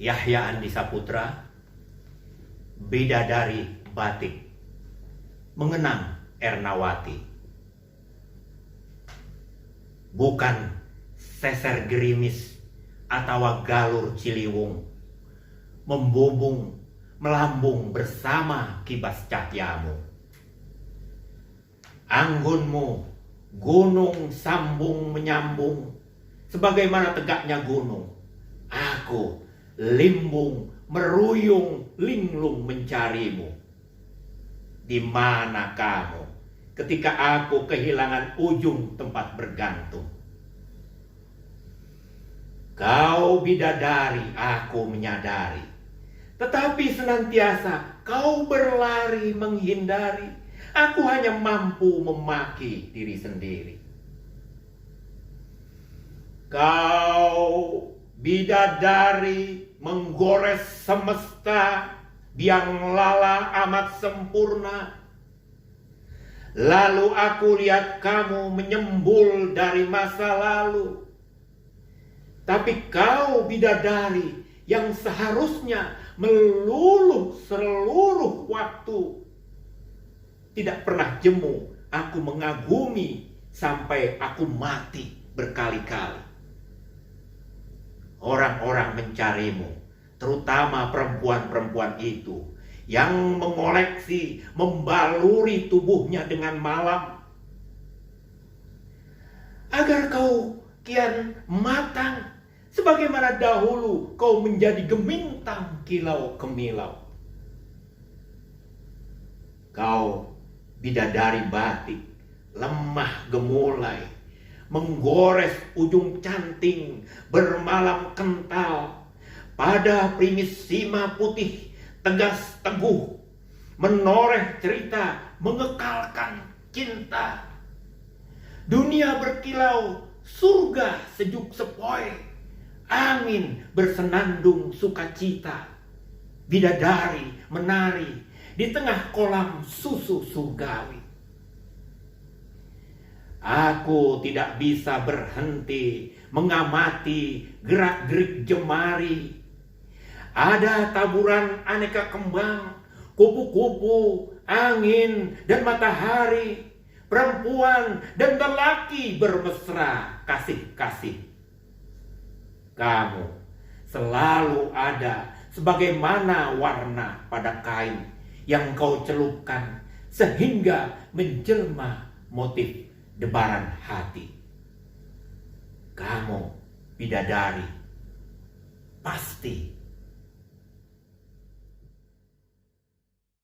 Yahya Andi Saputra, Bidadari Batik, mengenang Ernawati. Bukan seser gerimis atau galur ciliwung, membumbung melambung bersama kibas cahyamu. Anggunmu gunung sambung menyambung, sebagaimana tegaknya gunung. Aku limbung meruyung linglung mencarimu. Di mana kamu ketika aku kehilangan ujung tempat bergantung? Kau bidadari, aku menyadari, tetapi senantiasa kau berlari menghindari. Aku hanya mampu memaki diri sendiri. Kau bidadari menggores semesta, biang lala amat sempurna. Lalu aku lihat kamu menyembul dari masa lalu. Tapi kau bidadari yang seharusnya meluluh seluruh waktu, tidak pernah jemu aku mengagumi sampai aku mati berkali-kali. Orang-orang mencarimu, terutama perempuan-perempuan itu yang mengoleksi, membaluri tubuhnya dengan malam, agar kau kian matang sebagaimana dahulu kau menjadi gemintang kilau kemilau. Kau bidadari batik, lemah gemulai, menggores ujung canting, bermalam kental, pada primis sima putih, tegas teguh, menoreh cerita, mengekalkan cinta. Dunia berkilau, surga sejuk sepoi, angin bersenandung sukacita. Bidadari menari di tengah kolam susu surgawi. Aku tidak bisa berhenti mengamati gerak-gerik jemari. Ada taburan aneka kembang, kupu-kupu, angin, dan matahari, perempuan dan lelaki bermesra kasih-kasih. Kamu selalu ada sebagaimana warna pada kain yang kau celupkan sehingga menjelma motif debaran hati. Kamu bidadari pasti